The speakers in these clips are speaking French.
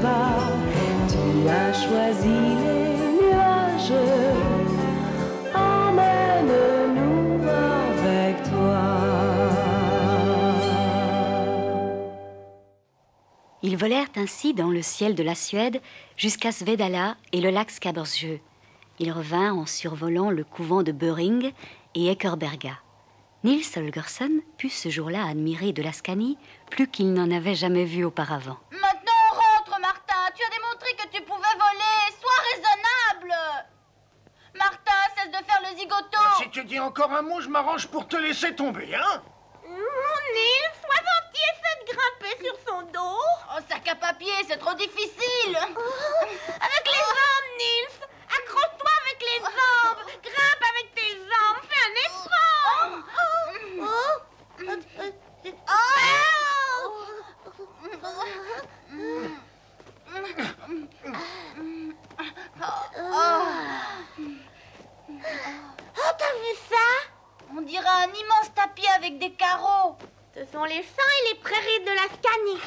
là-bas. Tu as choisi les nuages. Emmène-nous avec toi. Ils volèrent ainsi dans le ciel de la Suède jusqu'à Svedala et le lac Skabersjö. Ils revinrent en survolant le couvent de Böring et Eckerberga. Nils Holgersson put ce jour-là admirer de la Scanie plus qu'il n'en avait jamais vu auparavant. Maintenant on rentre, Martin. Tu as démontré que tu pouvais voler. Sois raisonnable. Martin, cesse de faire le zigoto. Si tu dis encore un mot, je m'arrange pour te laisser tomber, hein? Nils, sois gentil, essaie de grimper sur son dos. Oh, sac à papier, c'est trop difficile. Avec les jambes, Nils. Accroche-toi avec les jambes. Grimpe avec tes jambes. Fais un effort. Oh, t'as vu ça? On dirait un immense tapis avec des carreaux. Ce sont les champs et les prairies de la Scanie.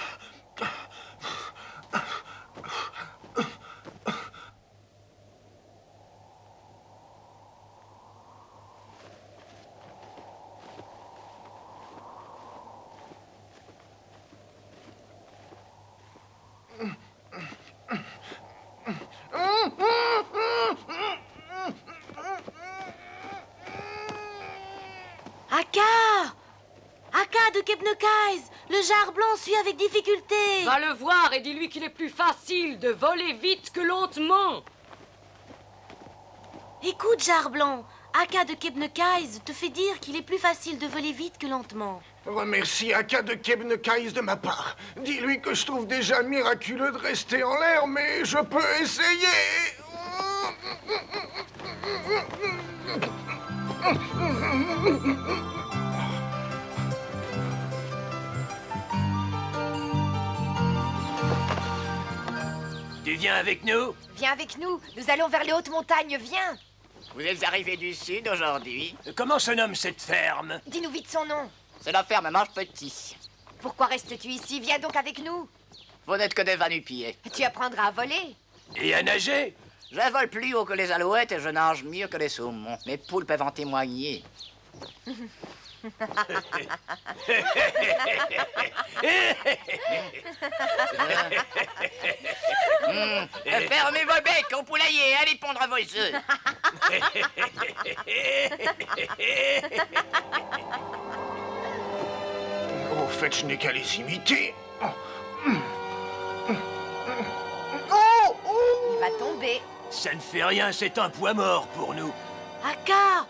Aka de Kebnekaise, le jar blanc suit avec difficulté. Va le voir et dis-lui qu'il est plus facile de voler vite que lentement. Écoute, jar blanc, Aka de Kebnekaise te fait dire qu'il est plus facile de voler vite que lentement. Remercie Aka de Kebnekaise de ma part. Dis-lui que je trouve déjà miraculeux de rester en l'air, mais je peux essayer. Tu viens avec nous? Viens avec nous, nous allons vers les hautes montagnes, viens. Vous êtes arrivés du sud aujourd'hui? Comment se nomme cette ferme? Dis-nous vite son nom. C'est la ferme Mange Petit. Pourquoi restes-tu ici? Viens donc avec nous. Vous n'êtes que des va-nu-pieds. Tu apprendras à voler. Et à nager? Je vole plus haut que les alouettes et je nage mieux que les saumons. Mes poules peuvent en témoigner. Fermez vos becs au poulailler, allez pondre vos œufs. Au fait, je n'ai qu'à les imiter. Il va tomber. Ça ne fait rien, c'est un poids mort pour nous. Aka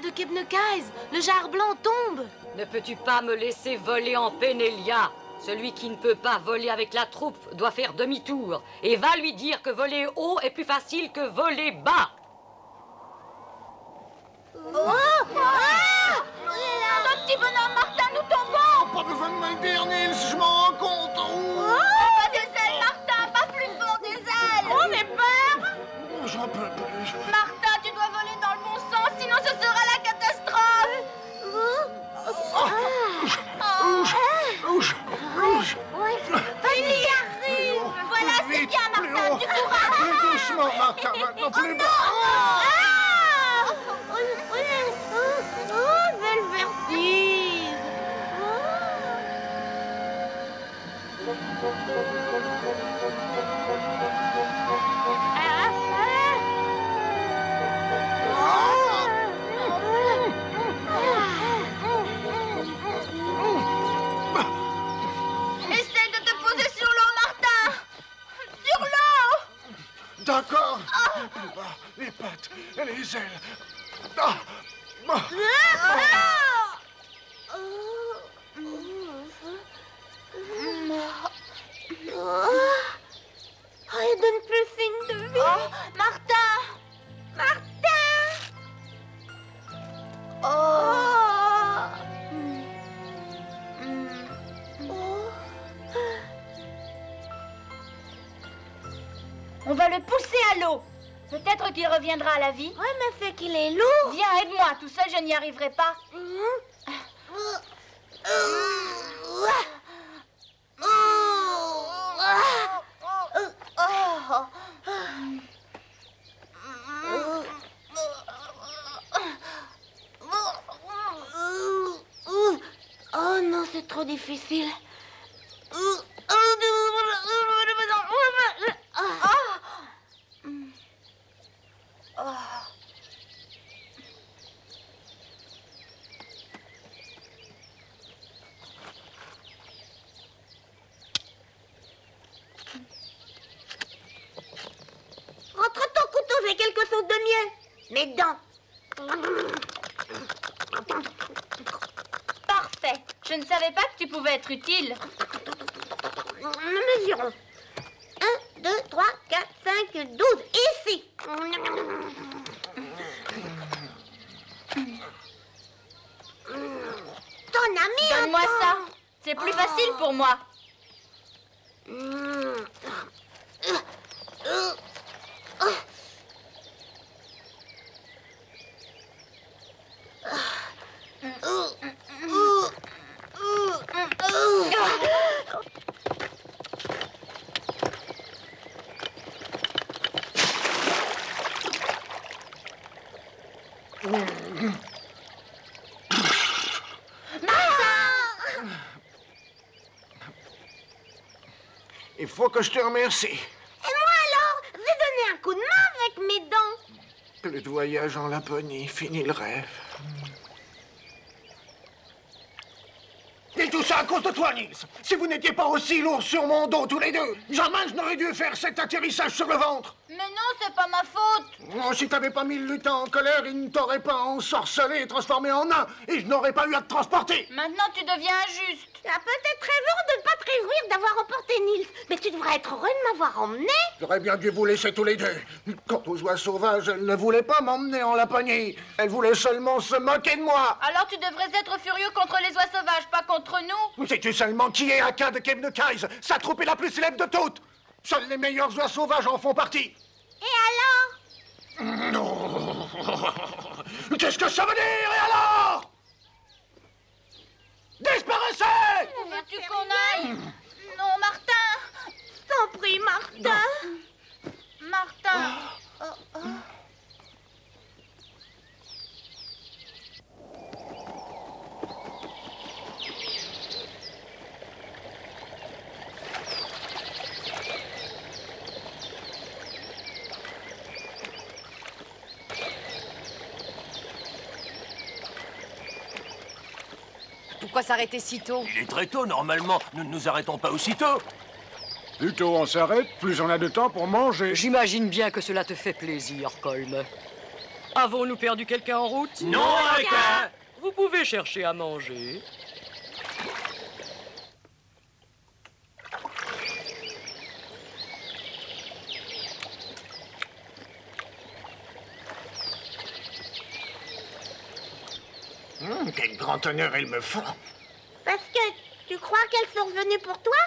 de Kebnekaise, le jar blanc tombe. Ne peux-tu pas me laisser voler en Pénélia? Celui qui ne peut pas voler avec la troupe doit faire demi-tour. Et va lui dire que voler haut est plus facile que voler bas. Notre petit bonhomme Martin, nous tombons. Pas besoin de me le dire, Nils, je m'en rends compte. Pas des ailes, Martin, pas plus fort des ailes. On est peur. J'en peux plus. Martin, tu dois voler dans le bon sens, sinon ce sera la catastrophe. Rouge. Il y arrive. Voilà, c'est bien, Martin, du courage. Plus doucement, Martin, maintenant plus bas. Quel vertige. Essaye de te poser sur l'eau, Martin. Sur l'eau. D'accord. Plus bas, les pattes, les ailes. Il donne plus signe de vie. Oh, Martin. On va le pousser à l'eau. Peut-être qu'il reviendra à la vie. Ouais, mais c'est qu'il est lourd. Viens, aide-moi. Tout seul, je n'y arriverai pas. difficile. Rentre ton couteau, fais quelque chose de mieux. Mes dents. Parfait. Je ne savais pas que tu pouvais être utile. Nous mesurons. 1, 2, 3, 4, 5, 12. Ici. Ton ami Donne-moi entend. ça. C'est plus facile pour moi. Il faut que je te remercie. Et moi alors, j'ai donné un coup de main avec mes dents. Plus de voyage en Laponie, fini le rêve. Et tout ça à cause de toi, Nils. Si vous n'étiez pas aussi lourds sur mon dos tous les deux, jamais je n'aurais dû faire cet atterrissage sur le ventre. Mais non, c'est pas ma faute. Non, si t'avais pas mis le lutin en colère, il ne t'aurait pas ensorcelé et transformé en nain, et je n'aurais pas eu à te transporter. Maintenant, tu deviens injuste. Tu as peut-être raison de ne pas te réjouir d'avoir emporté Nils, mais tu devrais être heureux de m'avoir emmené. J'aurais bien dû vous laisser tous les deux. Quant aux oies sauvages, elle ne voulait pas m'emmener en Laponie. Elle voulait seulement se moquer de moi. Alors tu devrais être furieux contre les oies sauvages, pas contre nous. Sais-tu seulement qui est Aka de Kebnekaise? Sa troupe est la plus célèbre de toutes. Seuls les meilleurs oies sauvages en font partie. Et alors? Non. Qu'est-ce que ça veut dire, et alors? Disparaissez! Où veux-tu qu'on aille? Non, Martin. T'en prie, Martin. Martin. Pourquoi s'arrêter si tôt? Il est très tôt, normalement. Nous ne nous arrêtons pas aussitôt. Plus tôt on s'arrête, plus on a de temps pour manger. J'imagine bien que cela te fait plaisir, Colm. Avons-nous perdu quelqu'un en route? Non, Aka! Vous pouvez chercher à manger. Quel grand honneur elles me font. Parce que tu crois qu'elles sont revenues pour toi?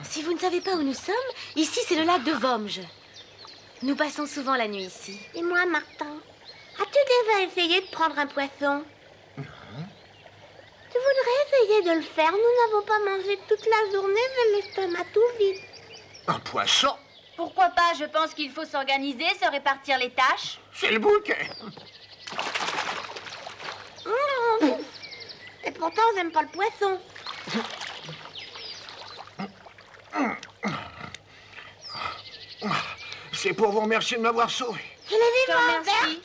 Si vous ne savez pas où nous sommes, ici c'est le lac de Vomge. Nous passons souvent la nuit ici. Et moi, Martin, as-tu déjà essayé de prendre un poisson? Tu voudrais essayer de le faire? Nous n'avons pas mangé toute la journée, j'ai l'estomac tout vide. Un poisson? Pourquoi pas? Je pense qu'il faut s'organiser, se répartir les tâches. C'est le bouquet. Et pourtant, j'aime pas le poisson. C'est pour vous remercier de m'avoir sauvé. Je l'ai Je te vivant, remercie.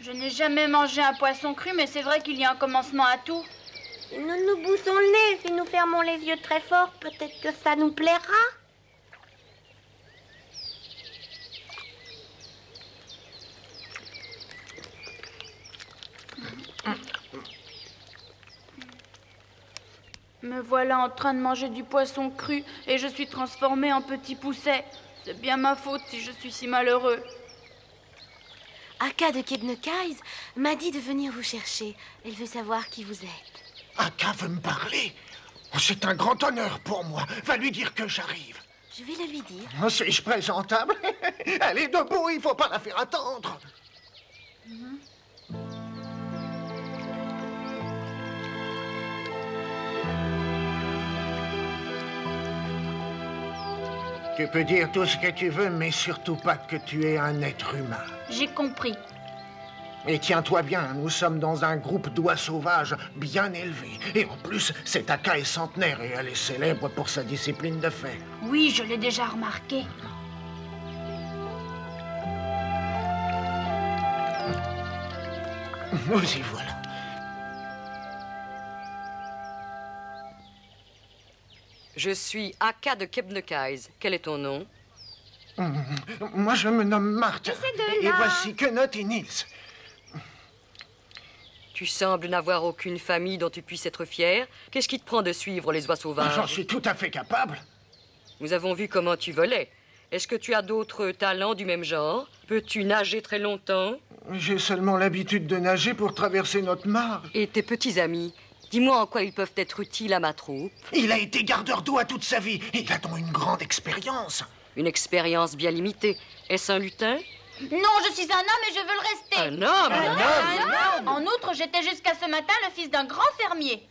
Je n'ai jamais mangé un poisson cru, mais c'est vrai qu'il y a un commencement à tout. Si nous nous boussons le nez, si nous fermons les yeux très fort, peut-être que ça nous plaira. Me voilà en train de manger du poisson cru et je suis transformée en petit pousset. C'est bien ma faute si je suis si malheureux. Aka de Kebnekaise m'a dit de venir vous chercher. Elle veut savoir qui vous êtes. Aka veut me parler. C'est un grand honneur pour moi. Va lui dire que j'arrive. Je vais le lui dire. Suis-je présentable? Elle est debout, il faut pas la faire attendre. Tu peux dire tout ce que tu veux, mais surtout pas que tu es un être humain. J'ai compris. Et tiens-toi bien, nous sommes dans un groupe d'oies sauvages bien élevés. Et en plus, cette Aka est centenaire et elle est célèbre pour sa discipline de fait. Oui, je l'ai déjà remarqué. Nous y voilà. Je suis Aka de Kebnekaise. Quel est ton nom? Moi, je me nomme Marthe. Et voici Knut et Nils. Tu sembles n'avoir aucune famille dont tu puisses être fier. Qu'est-ce qui te prend de suivre les oies sauvages? J'en suis tout à fait capable. Nous avons vu comment tu volais. Est-ce que tu as d'autres talents du même genre? Peux-tu nager très longtemps? J'ai seulement l'habitude de nager pour traverser notre mare. Et tes petits amis? Dis-moi en quoi ils peuvent être utiles à ma troupe. Il a été gardeur d'oie toute sa vie. Il a donc une grande expérience. Une expérience bien limitée. Est-ce un lutin? Non, je suis un homme et je veux le rester. Un homme? Un homme. En outre, j'étais jusqu'à ce matin le fils d'un grand fermier.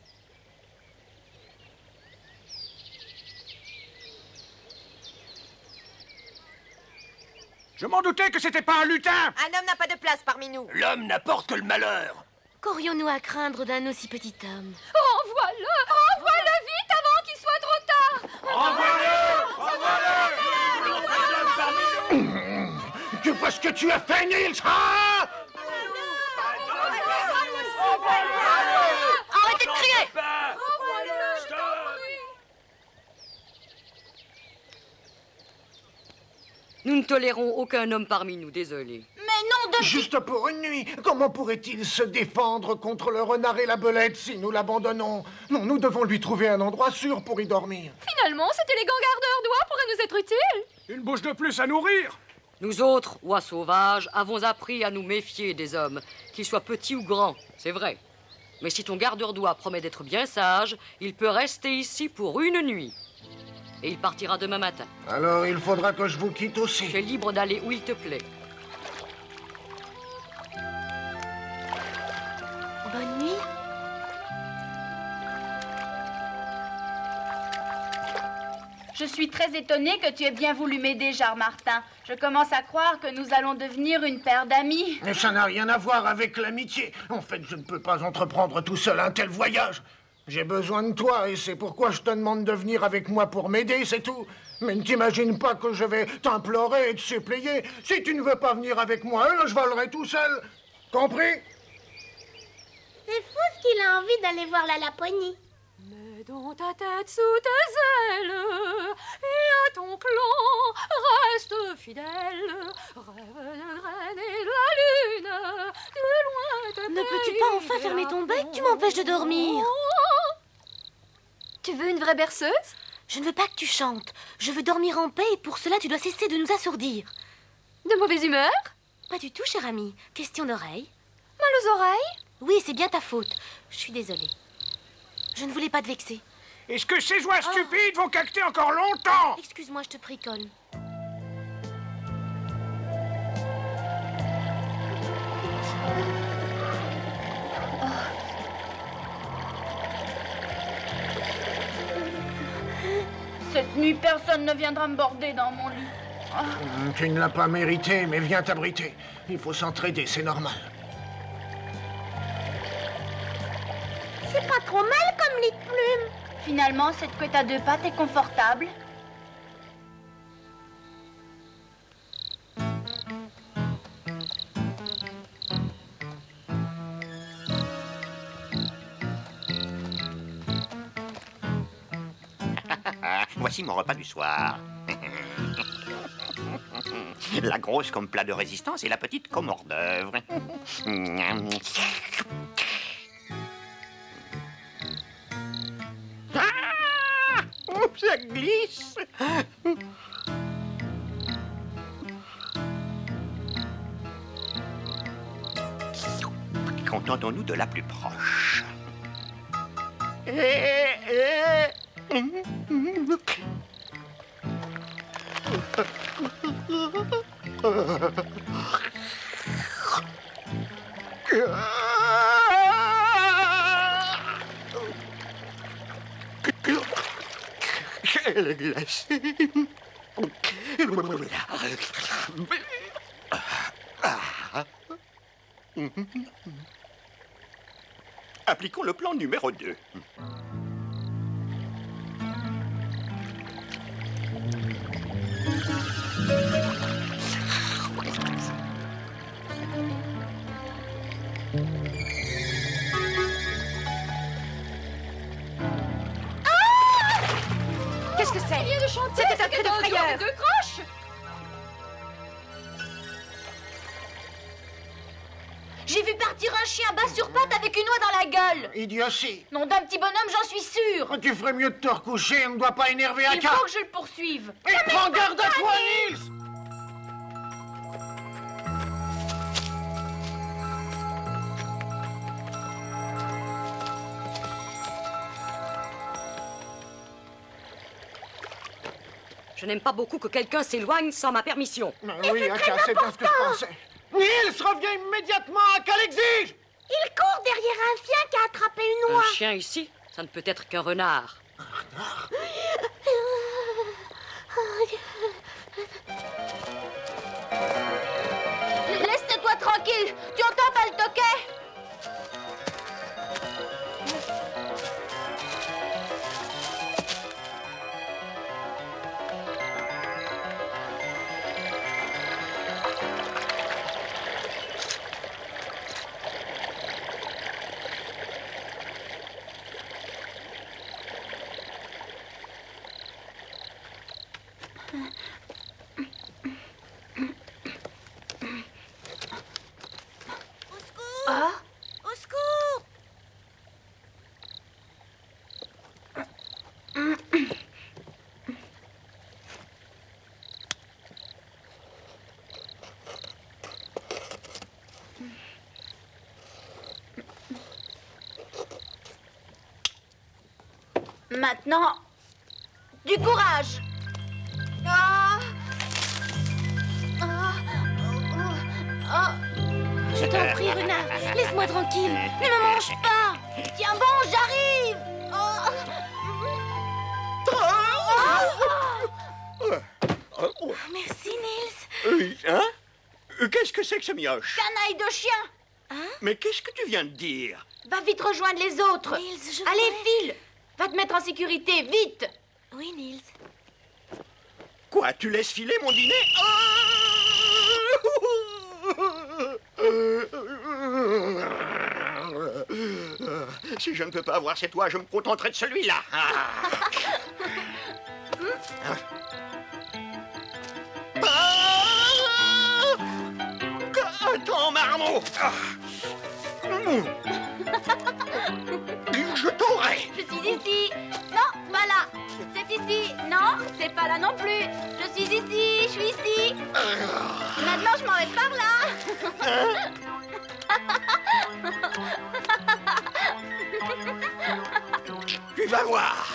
Je m'en doutais que c'était pas un lutin. Un homme n'a pas de place parmi nous. L'homme n'apporte que le malheur. Qu'aurions-nous à craindre d'un aussi petit homme? Envoie-le! Envoie-le vite avant qu'il soit trop tard! Envoie-le! Envoie-le! Tu vois ce que tu as fait, Nils, hein? Arrêtez de crier! Nous ne tolérons aucun homme parmi nous, désolé. Mais non, de... Juste pour une nuit. Comment pourrait-il se défendre contre le renard et la belette si nous l'abandonnons? Non, nous devons lui trouver un endroit sûr pour y dormir. Finalement, cet élégant gardeur d'oie pourrait nous être utile. Une bouche de plus à nourrir. Nous autres, oies sauvages, avons appris à nous méfier des hommes, qu'ils soient petits ou grands, c'est vrai. Mais si ton gardeur d'oie promet d'être bien sage, il peut rester ici pour une nuit. Et il partira demain matin. Alors il faudra que je vous quitte aussi. Tu es libre d'aller où il te plaît. Bonne nuit. Je suis très étonnée que tu aies bien voulu m'aider, Jarre Martin. Je commence à croire que nous allons devenir une paire d'amis. Mais ça n'a rien à voir avec l'amitié. En fait, je ne peux pas entreprendre tout seul un tel voyage. J'ai besoin de toi et c'est pourquoi je te demande de venir avec moi pour m'aider, c'est tout. Mais ne t'imagine pas que je vais t'implorer et te supplier. Si tu ne veux pas venir avec moi, je volerai tout seul. Compris? C'est fou ce qu'il a envie d'aller voir la Laponie. Mets dans ta tête sous tes ailes et à ton clan reste fidèle. Rêve de reine et de la lune, de loin te Ne peux-tu pas enfin fermer ton bec? Tu m'empêches de dormir. Tu veux une vraie berceuse? Je ne veux pas que tu chantes. Je veux dormir en paix et pour cela, tu dois cesser de nous assourdir. De mauvaise humeur? Pas du tout, cher ami. Question d'oreille. Mal aux oreilles? Oui, c'est bien ta faute. Je suis désolée. Je ne voulais pas te vexer. Est-ce que ces oies stupides vont cacter encore longtemps? Excuse-moi, je te prie, Colm. Cette nuit, personne ne viendra me border dans mon lit. Tu ne l'as pas mérité, mais viens t'abriter. Il faut s'entraider, c'est normal. C'est pas trop mal comme lit de plume. Finalement, cette couette à deux pattes est confortable. Voici mon repas du soir. La grosse comme plat de résistance et la petite comme hors d'œuvre. Ah, ça glisse. Contentons-nous de la plus proche. Quelle glacée! Appliquons le plan numéro 2. Qu'est-ce que c'est? Rien de chanter, C'était un cri de frayeur. de croche. J'ai vu partir un chien bas sur pattes avec une oie dans la gueule. Idiotie. Nom d'un petit bonhomme, j'en suis sûre. Tu ferais mieux de te recoucher, on ne doit pas énerver un Il cas. faut que je le poursuive. Et prends garde à toi, Nils. Je n'aime pas beaucoup que quelqu'un s'éloigne sans ma permission. Oui, Aka, c'est bien ce que je pensais. Nils, reviens immédiatement, Aka l'exige. Il court derrière un chien qui a attrapé une oie. Un chien ici, ça ne peut être qu'un renard. Laisse-toi tranquille. Tu entends pas le toquet? Au secours! Maintenant, du courage. Je t'en prie, renard, laisse-moi tranquille. Ne me mange pas. Tiens bon, j'arrive. Merci, Nils. Hein? Qu'est-ce que c'est que ce mioche? Canaille de chien. Mais qu'est-ce que tu viens de dire? Va vite rejoindre les autres. Nils, je Allez, voudrais- file. Va te mettre en sécurité, vite. Oui, Nils. Quoi, tu laisses filer mon dîner? Si je ne peux pas avoir cette oie, je me contenterai de celui-là. Attends, marmot. Je t'aurai. Je suis ici. Non, pas là. C'est ici. Non, c'est pas là non plus. Je suis ici, je suis ici. Maintenant, je m'en vais par là. Tu vas voir.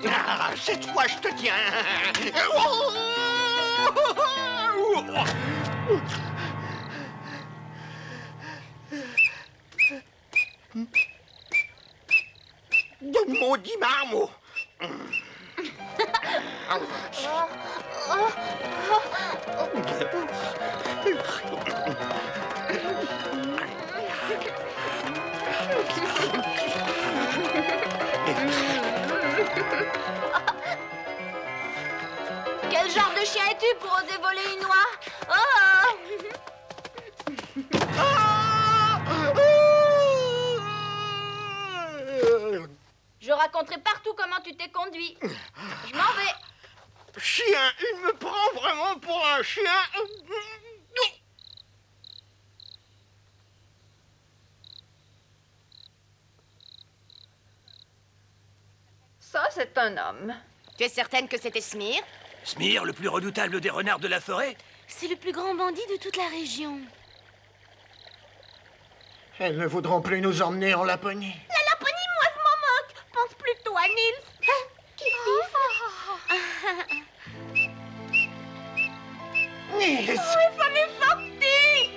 Ah, cette fois, je te tiens. De maudit marmot. Quel genre de chien es-tu pour oser voler une oie? Je raconterai partout comment tu t'es conduit. Je m'en vais. Chien, il me prend vraiment pour un chien. Ça, c'est un homme. Tu es certaine que c'était Smir? Smir, le plus redoutable des renards de la forêt? C'est le plus grand bandit de toute la région. Elles ne voudront plus nous emmener en Laponie. La Laponie, moi, je m'en moque. Pense plutôt à Nils. Nils! Il fallait sortir.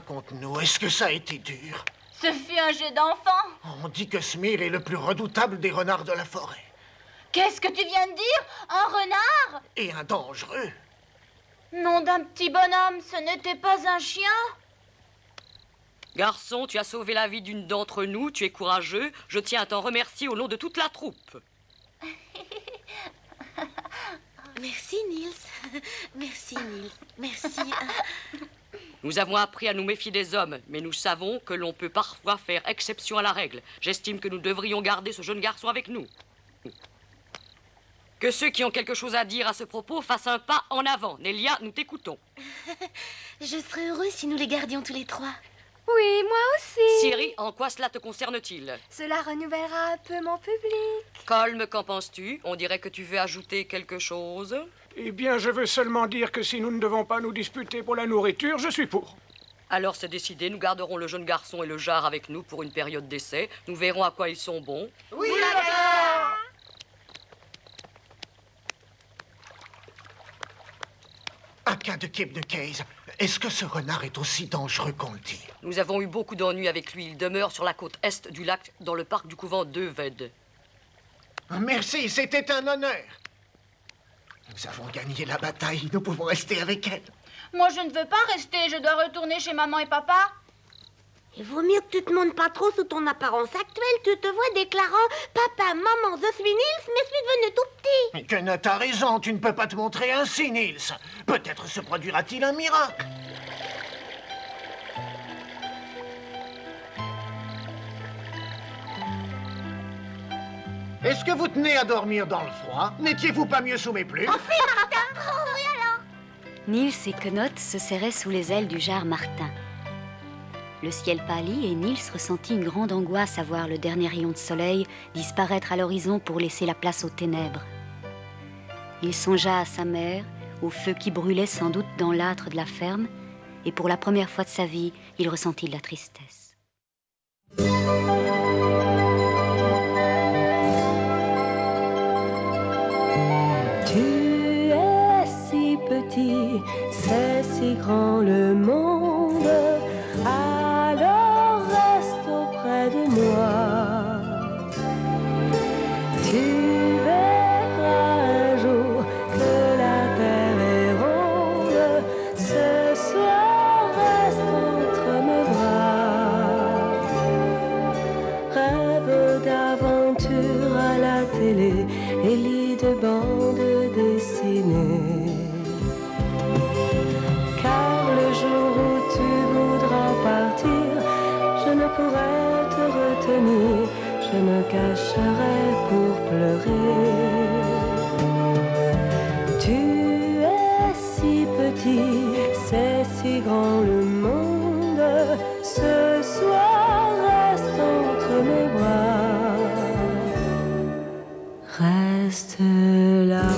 Raconte-nous, est-ce que ça a été dur? Ce fut un jeu d'enfant. On dit que Smir est le plus redoutable des renards de la forêt. Qu'est-ce que tu viens de dire? Un renard? Et un dangereux. Nom d'un petit bonhomme, ce n'était pas un chien? Garçon, tu as sauvé la vie d'une d'entre nous, tu es courageux. Je tiens à t'en remercier au nom de toute la troupe. Merci, Nils. Merci, Nils. Merci. Nous avons appris à nous méfier des hommes, mais nous savons que l'on peut parfois faire exception à la règle. J'estime que nous devrions garder ce jeune garçon avec nous. Que ceux qui ont quelque chose à dire à ce propos fassent un pas en avant. Nélia, nous t'écoutons. Je serais heureux si nous les gardions tous les trois. Oui, moi aussi. Siri, en quoi cela te concerne-t-il? Cela renouvellera un peu mon public. Colm, qu'en penses-tu? On dirait que tu veux ajouter quelque chose. Eh bien, je veux seulement dire que si nous ne devons pas nous disputer pour la nourriture, je suis pour. Alors c'est décidé, nous garderons le jeune garçon et le jar avec nous pour une période d'essai. Nous verrons à quoi ils sont bons. Oui, d'accord. Aka de Cape de Case, est-ce que ce renard est aussi dangereux qu'on le dit? Nous avons eu beaucoup d'ennuis avec lui. Il demeure sur la côte est du lac, dans le parc du couvent de Ved. Merci, c'était un honneur. Nous avons gagné la bataille, nous pouvons rester avec elle. Moi, je ne veux pas rester. Je dois retourner chez maman et papa. Il vaut mieux que tu te montres pas trop sous ton apparence actuelle. Tu te vois déclarant « Papa, maman, je suis Nils, mais suis devenu tout petit. » Mais que t'as raison, tu ne peux pas te montrer ainsi, Nils. Peut-être se produira-t-il un miracle. Est-ce que vous tenez à dormir dans le froid? N'étiez-vous pas mieux sous mes plumes? Enfin, Martin! Oh, oui alors! Nils et Quenotte se serraient sous les ailes du jar Martin. Le ciel pâlit et Nils ressentit une grande angoisse à voir le dernier rayon de soleil disparaître à l'horizon pour laisser la place aux ténèbres. Il songea à sa mère, au feu qui brûlait sans doute dans l'âtre de la ferme, et pour la première fois de sa vie, il ressentit de la tristesse. Tu es si petit, c'est si grand le monde, alors reste auprès de moi. Tu verras un jour que la terre est ronde, ce soir reste entre mes bras. Rêve d'aventure à la télé et lit de bandes dessinées. Car le jour où tu voudras partir, je ne pourrai te retenir, je me cacherai pour pleurer. Tu es si petit, c'est si grand le monde, ce soir reste entre mes bras. Reste là.